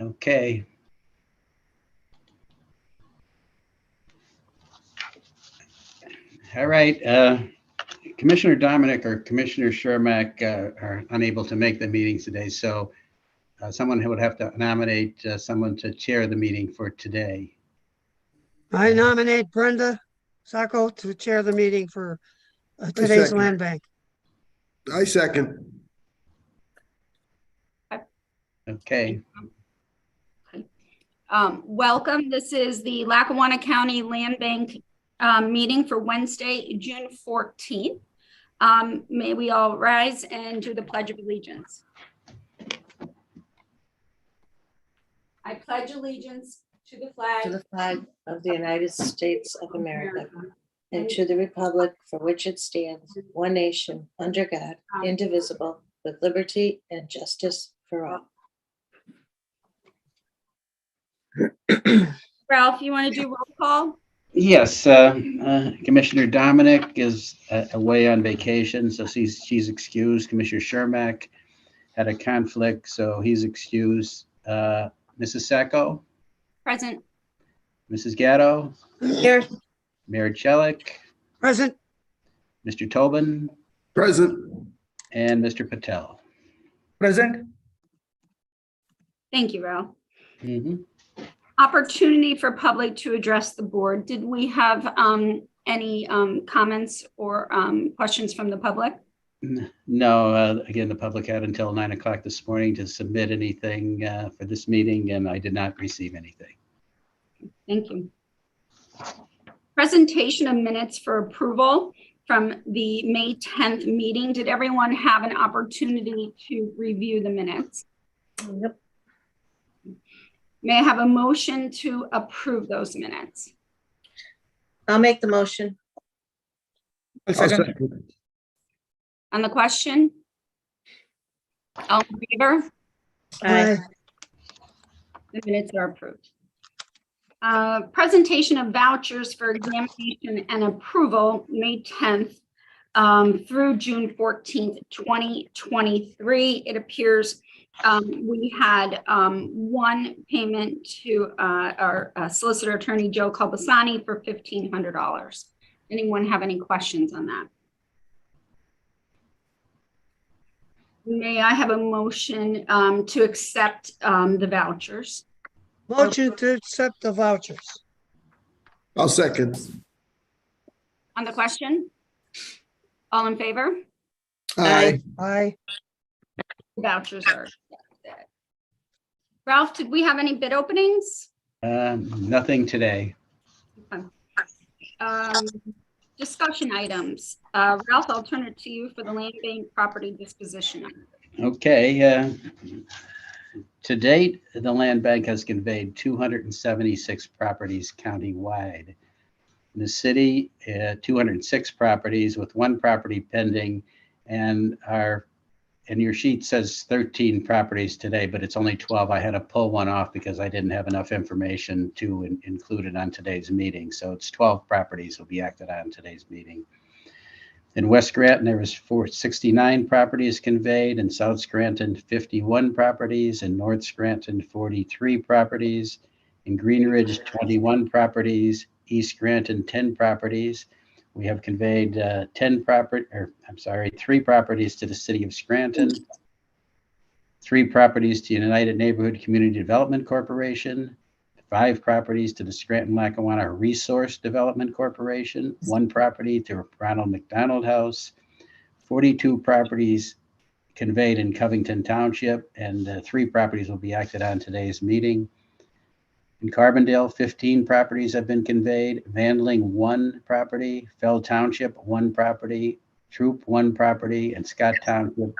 Okay. All right. Commissioner Dominic or Commissioner Shermack are unable to make the meetings today, so someone would have to nominate someone to chair the meeting for today. I nominate Brenda Sacco to chair the meeting for today's second. land bank. I second. Okay. Welcome. This is the Lackawanna County Land Bank meeting for Wednesday, June 14th. May we all rise and do the Pledge of Allegiance. I pledge allegiance to the flag of the United States of America and to the republic for which it stands, one nation, under God, indivisible, with liberty and justice for all. Ralph, you want to do roll call? Yes, Commissioner Dominic is away on vacation, so she's excused. Commissioner Shermack had a conflict, so he's excused. Mrs. Sacco? Present. Mrs. Gatto? Here. Mayor Chelik? Present. Mr. Tobin? Present. And Mr. Patel? Present. Thank you, Ralph. Mm-hmm. Opportunity for public to address the board. Did we have any comments or questions from the public? No, again, the public had until 9 o'clock this morning to submit anything for this meeting, and I did not receive anything. Thank you. Presentation of minutes for approval from the May 10th meeting. Did everyone have an opportunity to review the minutes? Yep. May I have a motion to approve those minutes? I'll make the motion. I'll I'll second. second. On the question? All in favor? Aye. The minutes are approved. Presentation of vouchers for examination and approval, May 10th through June 14th, 2023. It appears we had one payment to our solicitor attorney, Joe Colbasani, for $1,500. Anyone have any questions on that? May I have a motion to accept the vouchers? Motion to accept the vouchers. I'll second. On the question? All in favor? Aye. Aye. Vouchers are accepted. Ralph, did we have any bid openings? Nothing today. Discussion items. Ralph, I'll turn it to you for the land bank property disposition. Okay. To date, the land bank has conveyed 276 properties countywide. In the city, 206 properties with one property pending, and your sheet says 13 properties today, but it's only 12. I had to pull one off because I didn't have enough information to include it on today's meeting. So it's 12 properties will be acted on today's meeting. In West Scranton, there was 469 properties conveyed. In South Scranton, 51 properties. In North Scranton, 43 properties. In Green Ridge, 21 properties. East Scranton, 10 properties. We have conveyed 3 properties to the city of Scranton, 3 properties to United Neighborhood Community Development Corporation, 5 properties to the Scranton Lackawanna Resource Development Corporation, 1 property to Ronald McDonald House, 42 properties conveyed in Covington Township, and 3 properties will be acted on today's meeting. In Carbondale, 15 properties have been conveyed. Vandling, 1 property. Fell Township, 1 property. Troop, 1 property. And Scott Township,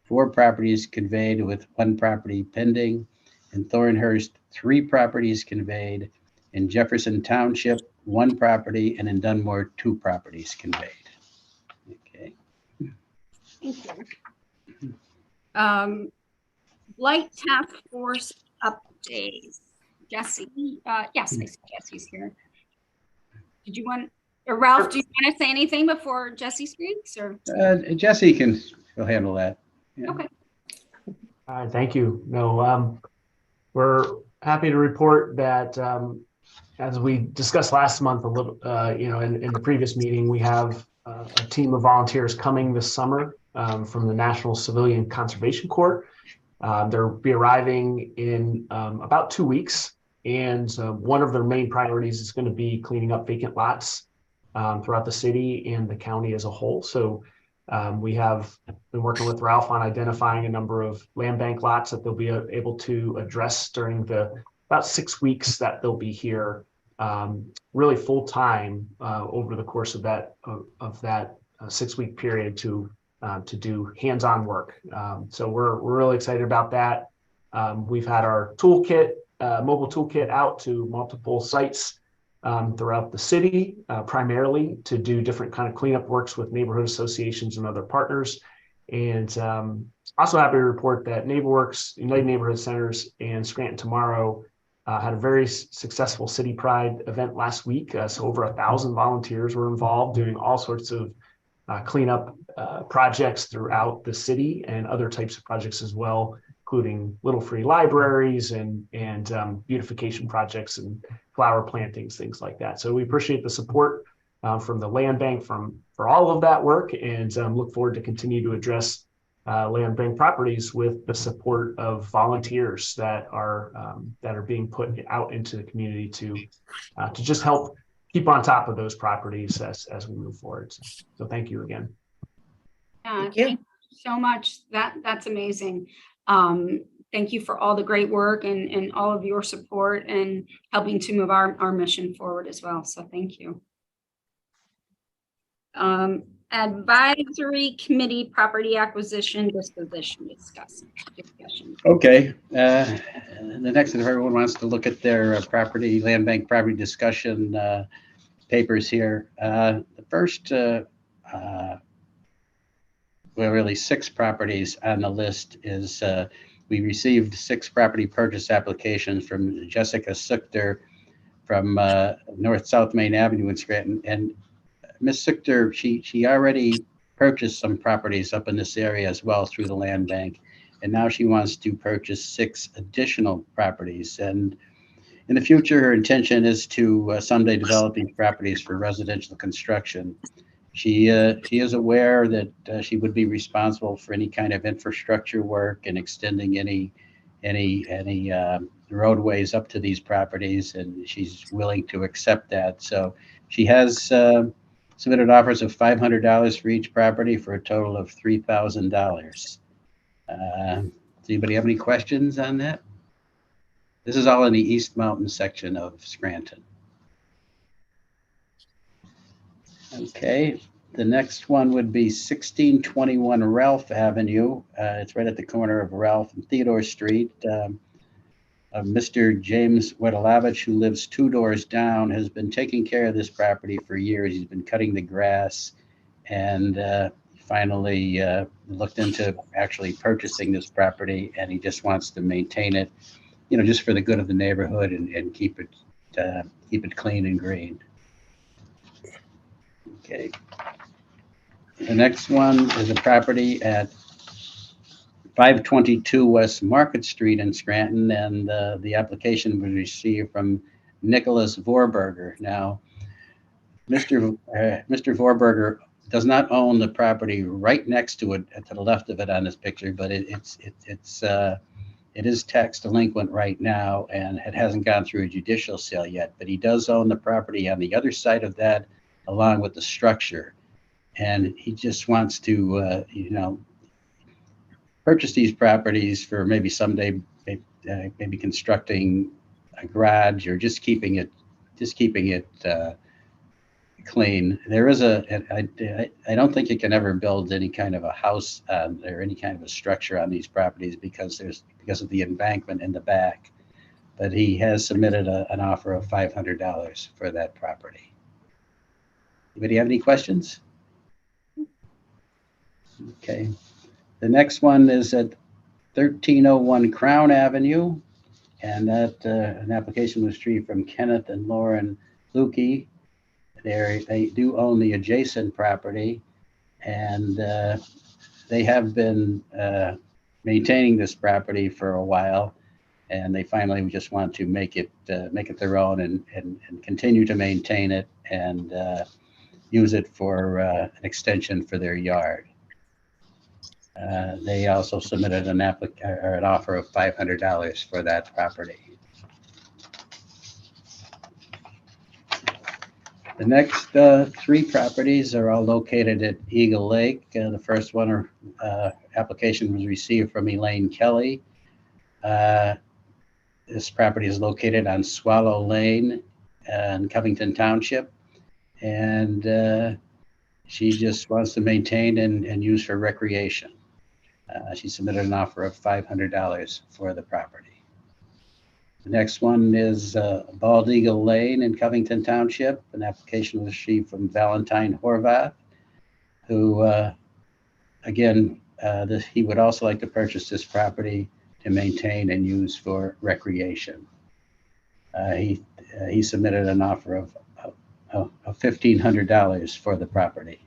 4 properties conveyed with 1 property pending. In Thornhurst, 3 properties conveyed. In Jefferson Township, 1 property. And in Dunmore, 2 properties conveyed. Okay. Thank you. Blight Task Force updates. Jesse, yes, I see Jesse's here. Did you want, or Ralph, do you want to say anything before Jesse speaks, or? Jesse can handle that. Yeah. Okay. Thank you. No, We're happy to report that, as we discussed last month, a little, in the previous meeting, we have a team of volunteers coming this summer from the National Civilian Conservation Corps. They'll be arriving in about 2 weeks, and one of their main priorities is going to be cleaning up vacant lots throughout the city and the county as a whole. So we have been working with Ralph on identifying a number of land bank lots that they'll be able to address during the about 6 weeks that they'll be here, really full time over the course of that 6 week period to do hands-on work. So we're really excited about that. We've had our toolkit, mobile toolkit, out to multiple sites throughout the city, primarily to do different kind of cleanup works with neighborhood associations and other partners. And also happy to report that NeighborWorks, United Neighborhood Centers, and Scranton Tomorrow had a very successful City Pride event last week. So over 1,000 volunteers were involved doing all sorts of cleanup projects throughout the city and other types of projects as well, including little free libraries and beautification projects and flower plantings, things like that. So we appreciate the support from the land bank for all of that work, and look forward to continue to address land bank properties with the support of volunteers that are being put out into the community to just help keep on top of those properties as we move forward. So thank you again. Thank you. Thank you so much. That's amazing. Thank you for all the great work and all of your support and helping to move our mission forward as well. So thank you. Advisory Committee Property Acquisition Disposition discussion. Okay. The next, if everyone wants to look at their land bank property discussion papers here. The first, really 6 properties on the list is we received 6 property purchase applications from Jessica Suchter from North South Main Avenue in Scranton. And Ms. Suchter, she already purchased some properties up in this area as well through the land bank. And now she wants to purchase 6 additional properties. And in the future, her intention is to someday develop these properties for residential construction. She is aware that she would be responsible for any kind of infrastructure work and extending any roadways up to these properties, and she's willing to accept that. So she has submitted offers of $500 for each property for a total of $3,000. Does anybody have any questions on that? This is all in the East Mountain section of Scranton. Okay, the next one would be 1621 Ralph Avenue. It's right at the corner of Ralph and Theodore Street. Mr. James Wedelovich, who lives 2 doors down, has been taking care of this property for years. He's been cutting the grass, and finally looked into actually purchasing this property, and he just wants to maintain it, just for the good of the neighborhood and keep it clean and green. Okay. The next one is a property at 522 West Market Street in Scranton, and the application was received from Nicholas Vorberger. Now, Mr. Vorberger does not own the property right next to it, to the left of it on this picture, but it is tax delinquent right now, and it hasn't gone through a judicial sale yet. But he does own the property on the other side of that, along with the structure, and he just wants to, purchase these properties for maybe someday, maybe constructing a garage or just keeping it clean. There is I don't think you can ever build any kind of a house or any kind of a structure on these properties because of the embankment in the back. But he has submitted an offer of $500 for that property. Anybody have any questions? Okay. The next one is at 1301 Crown Avenue, and that an application was received from Kenneth and Lauren Lukey. They do own the adjacent property, and they have been maintaining this property for a while. And they finally just want to make it their own and continue to maintain it and use it for an extension for their yard. They also submitted an offer of $500 for that property. The next three properties are all located at Eagle Lake. The first one application was received from Elaine Kelly. This property is located on Swallow Lane in Covington Township. And she just wants to maintain and use for recreation. She submitted an offer of $500 for the property. The next one is Bald Eagle Lane in Covington Township. An application was received from Valentine Horvath, who, again, he would also like to purchase this property to maintain and use for recreation. He submitted an offer of $1,500 for the property.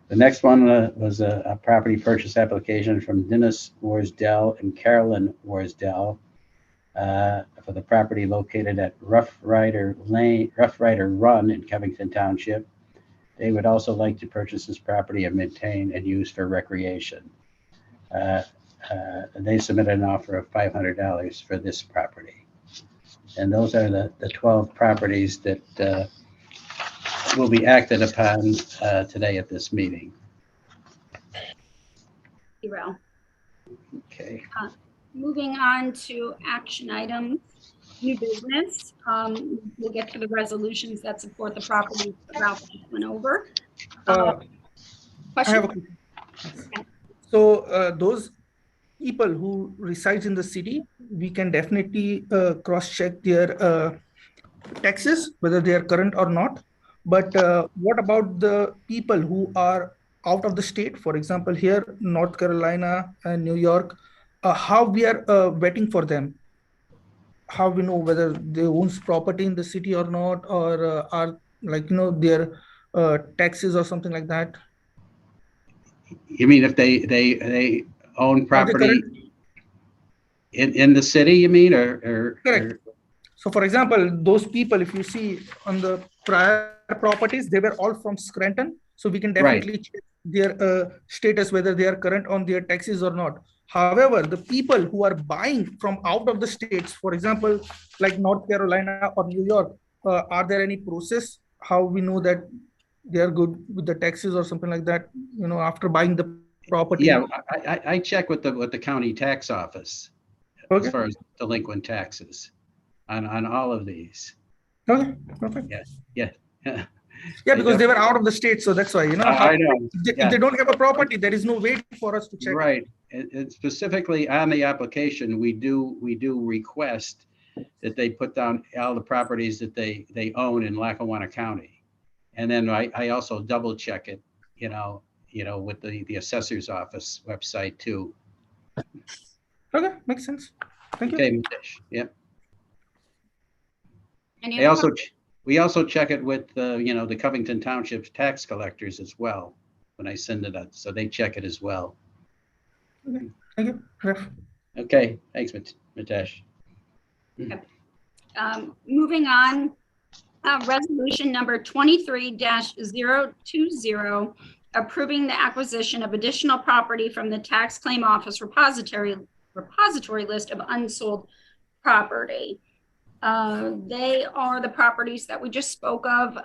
The next one was a property purchase application from Dennis Worsdell and Carolyn Worsdell for the property located at Rough Rider Run in Covington Township. They would also like to purchase this property and maintain and use for recreation. They submitted an offer of $500 for this property. And those are the 12 properties that will be acted upon today at this meeting. Zero. Okay. Moving on to action items, new business. We'll get to the resolutions that support the property that Ralph just went over. I have a Question? question. So those people who resides in the city, we can definitely cross-check their taxes, whether they are current or not. But what about the people who are out of the state? For example, here, North Carolina and New York, how we are vetting for them? How we know whether they owns property in the city or not, or are their taxes or something like that? You mean if they own Are they property current? in the city, you mean, or Correct. So for example, those people, if you see on the prior properties, they were all from Scranton. So we can Right. definitely check their status, whether they are current on their taxes or not. However, the people who are buying from out of the states, for example, like North Carolina or New York, are there any process how we know that they are good with the taxes or something like that, after buying the property? Yeah, I check with the county tax office Okay. as far as delinquent taxes on all of these. Okay, perfect. Yeah. Yeah, because they were out of the state, so that's why, I know. if they don't have a property, there is no way for us to check. Right. And specifically on the application, we do request that they put down all the properties that they own in Lackawanna County. And then I also double check it, with the assessor's office website too. Okay, makes sense. Thank you. Okay, Mitesh. Yep. Any other We also check it with the Covington Township's tax collectors as well when I send it out, so they check it as well. Okay, thank you. Ref. Okay, thanks, Mitesh. Moving on, resolution number 23-020, approving the acquisition of additional property from the Tax Claim Office repository list of unsold property. They are the properties that we just spoke of,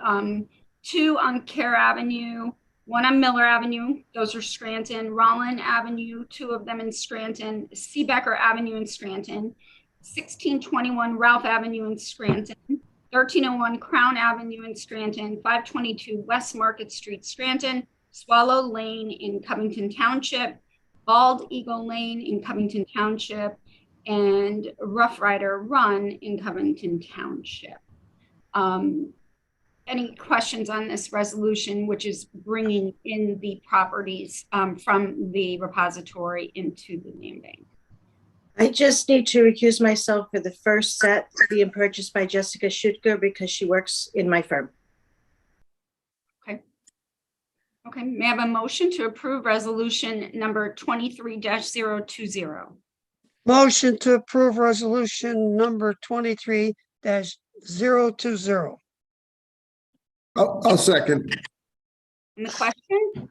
2 on Care Avenue, 1 on Miller Avenue, those are Scranton, Rollin Avenue, 2 of them in Scranton, Seebecker Avenue in Scranton, 1621 Ralph Avenue in Scranton, 1301 Crown Avenue in Scranton, 522 West Market Street, Scranton, Swallow Lane in Covington Township, Bald Eagle Lane in Covington Township, and Rough Rider Run in Covington Township. Any questions on this resolution, which is bringing in the properties from the repository into the land bank? I just need to recuse myself for the first set being purchased by Jessica Schutker because she works in my firm. Okay, may I have a motion to approve resolution number 23-020? Motion to approve resolution number 23-020. I'll second. On the question?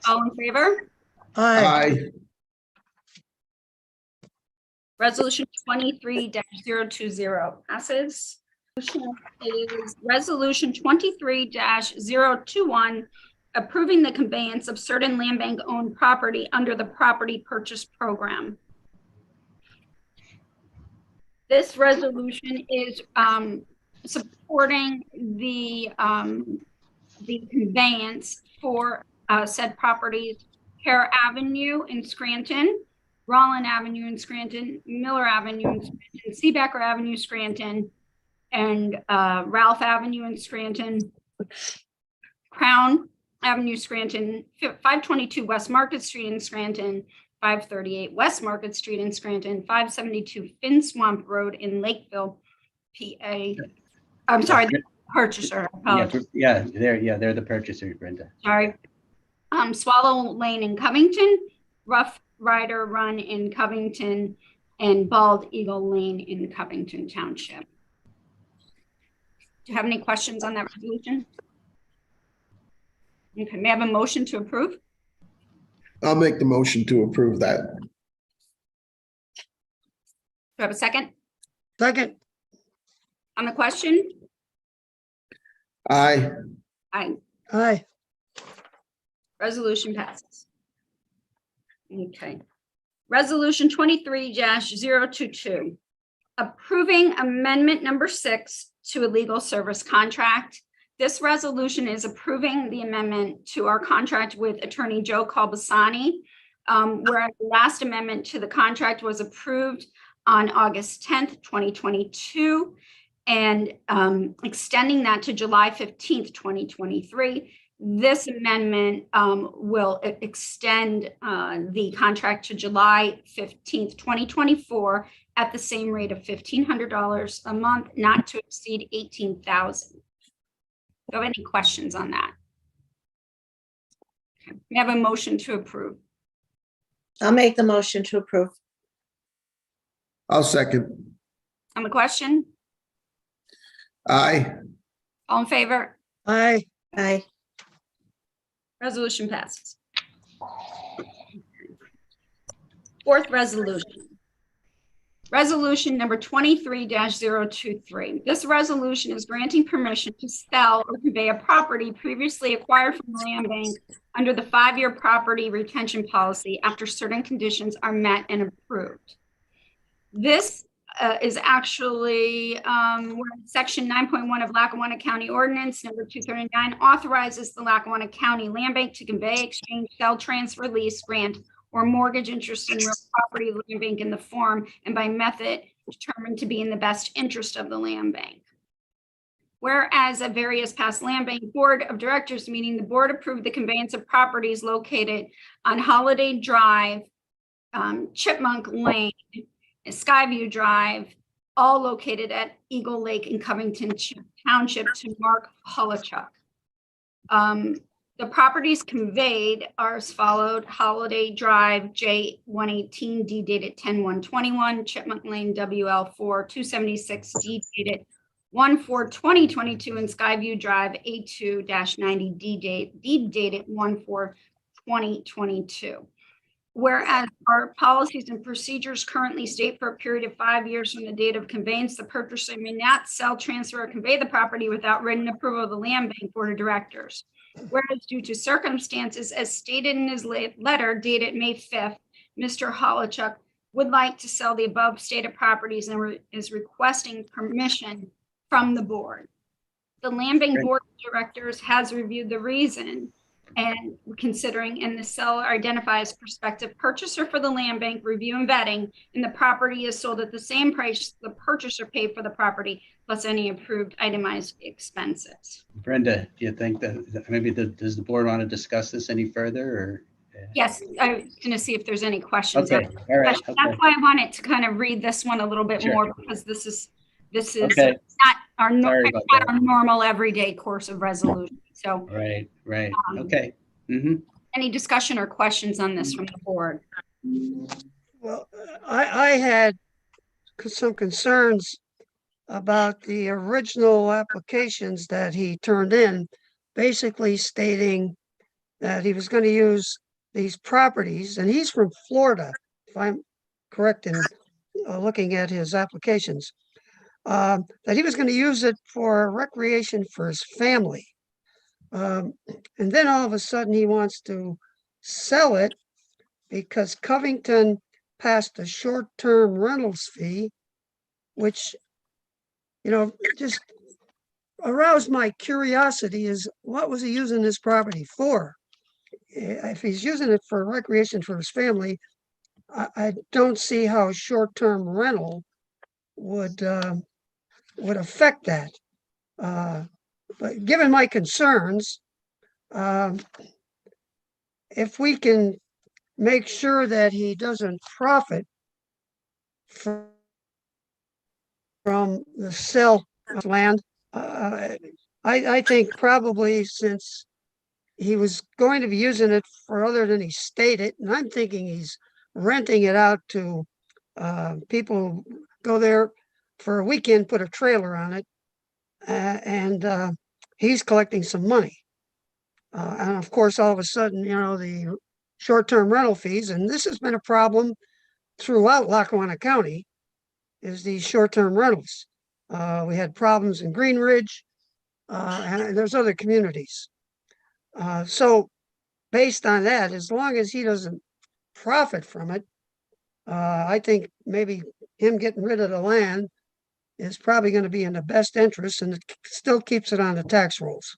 All in favor? Aye. Aye. Resolution 23-020 passes. Is Resolution 23-021, approving the conveyance of certain land bank owned property under the property purchase program. This resolution is supporting the conveyance for said properties, Care Avenue in Scranton, Rollin Avenue in Scranton, Miller Avenue in Scranton, Seebecker Avenue, Scranton, and Ralph Avenue in Scranton, Crown Avenue, Scranton, 522 West Market Street in Scranton, 538 West Market Street in Scranton, 572 Fin Swamp Road in Lakeville, PA. I'm sorry, the purchaser. I apologize. They're the purchasers, Brenda. Sorry. Swallow Lane in Covington, Rough Rider Run in Covington, and Bald Eagle Lane in Covington Township. Do you have any questions on that resolution? Okay, may I have a motion to approve? I'll make the motion to approve that. Do I have a second Second. on the question? Aye. Aye. Aye. Resolution passes. Okay. Resolution 23-022, approving amendment number 6 to a legal service contract. This resolution is approving the amendment to our contract with Attorney Joe Calbasani, where the last amendment to the contract was approved on August 10th, 2022, and extending that to July 15th, 2023. This amendment will extend the contract to July 15th, 2024 at the same rate of $1,500 a month, not to exceed $18,000. Do you have any questions on that? Okay. We have a motion to approve. I'll make the motion to approve. I'll second. On the question, Aye. all in favor? Aye. Aye. Resolution passes. Fourth resolution. Resolution number 23-023. This resolution is granting permission to sell or convey a property previously acquired from the land bank under the 5-year property retention policy after certain conditions are met and approved. This is actually where section 9.1 of Lackawanna County Ordinance number 239 authorizes the Lackawanna County Land Bank to convey, exchange, sell, transfer, lease, grant, or mortgage interest in real property land bank in the form and by method determined to be in the best interest of the land bank. Whereas at various past land bank board of directors meeting, the board approved the conveyance of properties located on Holiday Drive, Chipmunk Lane, Skyview Drive, all located at Eagle Lake in Covington Township to Mark Holochuk. The properties conveyed are as followed: Holiday Drive, J118, D dated 10/1/21, Chipmunk Lane, WL4 276, D dated 1/4/2022, and Skyview Drive, A2-90, D dated 1/4/2022. Whereas our policies and procedures currently state for a period of 5 years from the date of conveyance, the purchaser may not sell, transfer, or convey the property without written approval of the land bank board of directors. Whereas due to circumstances as stated in his letter dated May 5th, Mr. Holochuk would like to sell the above stated properties and is requesting permission from the board. The land bank board of directors has reviewed the reason and considering, and the seller identifies prospective purchaser for the land bank review and vetting, and the property is sold at the same price the purchaser paid for the property plus any approved itemized expenses. Brenda, do you think that maybe does the board want to discuss this any further, or? Yes, I was going to see if there's any questions. Okay, all right. That's why I wanted to kind of read this one a little bit Sure. more, because this is Okay. not our Sorry about not that. our normal everyday course of resolution. So Right. Okay. Mm-hmm. any discussion or questions on this from the board? Well, I had some concerns about the original applications that he turned in, basically stating that he was going to use these properties, and he's from Florida, if I'm correct in looking at his applications, that he was going to use it for recreation for his family. And then all of a sudden he wants to sell it because Covington passed a short-term rentals fee, which, just aroused my curiosity is what was he using this property for? If he's using it for recreation for his family, I don't see how short-term rental would affect that. But given my concerns, if we can make sure that he doesn't profit from the sale of land, I think probably since he was going to be using it for other than he stated, and I'm thinking he's renting it out to people who go there for a weekend, put a trailer on it, and he's collecting some money. And of course, all of a sudden, the short-term rental fees, and this has been a problem throughout Lackawanna County, is these short-term rentals. We had problems in Green Ridge, and there's other communities. So based on that, as long as he doesn't profit from it, I think maybe him getting rid of the land is probably going to be in the best interest, and it still keeps it on the tax rolls.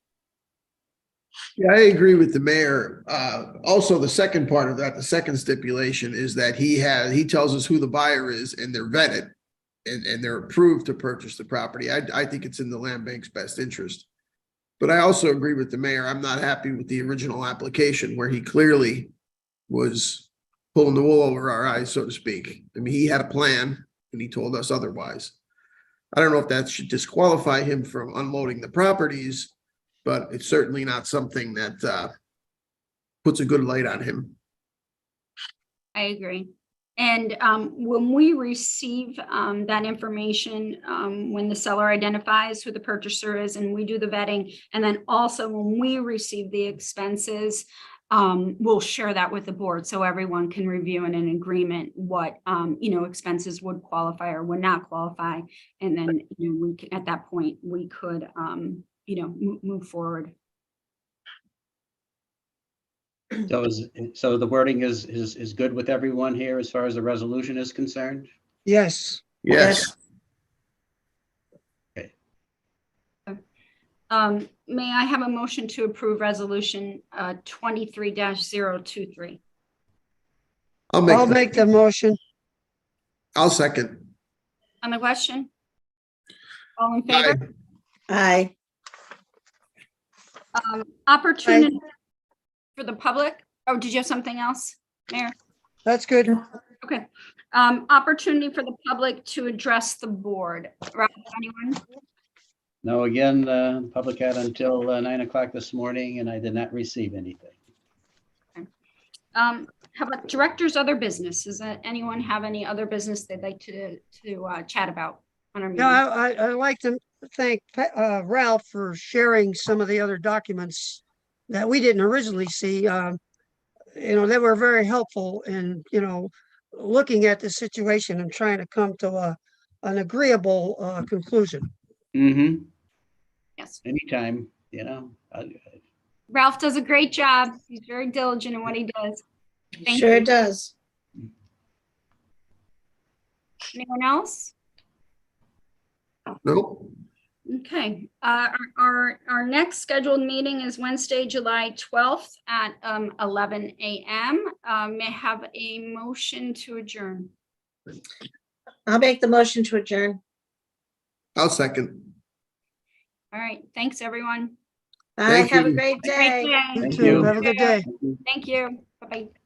Yeah, I agree with the mayor. Also, the second part of that, the second stipulation is that he tells us who the buyer is and they're vetted and they're approved to purchase the property. I think it's in the land bank's best interest. But I also agree with the mayor. I'm not happy with the original application where he clearly was pulling the wool over our eyes, so to speak. I mean, he had a plan and he told us otherwise. I don't know if that should disqualify him from unloading the properties, but it's certainly not something that puts a good light on him. I agree. And when we receive that information, when the seller identifies who the purchaser is and we do the vetting, and then also when we receive the expenses, we'll share that with the board so everyone can review in an agreement what expenses would qualify or would not qualify. And then we can, at that point we could move forward. So the wording is good with everyone here as far as the resolution is concerned? Yes. Yes. Okay. May I have a motion to approve resolution 23-023? I'll make the motion. I'll second. On the question? All in favor? Aye. Opportunity for the public. Oh, did you have something else, Mayor? That's good. Okay. Opportunity for the public to address the board. Ralph, anyone? No, again, the public had until 9 o'clock this morning and I did not receive anything. Okay. How about directors' other business? Does anyone have any other business they'd like to chat about on our meeting? Yeah, I'd like to thank Ralph for sharing some of the other documents that we didn't originally see. They were very helpful in, looking at the situation and trying to come to an agreeable conclusion. Mm-hmm. Yes. Anytime, Ralph does a great job. He's very diligent in what he does. Thank Sure you. does. Anyone else? Nope. Okay. Our next scheduled meeting is Wednesday, July 12th at 11 a.m. May I have a motion to adjourn? I'll make the motion to adjourn. I'll second. All right. Thanks, everyone. Bye. Thank Have a you. great Have a great day. day. You Thank too. you. Have a good day. Thank you. Bye-bye.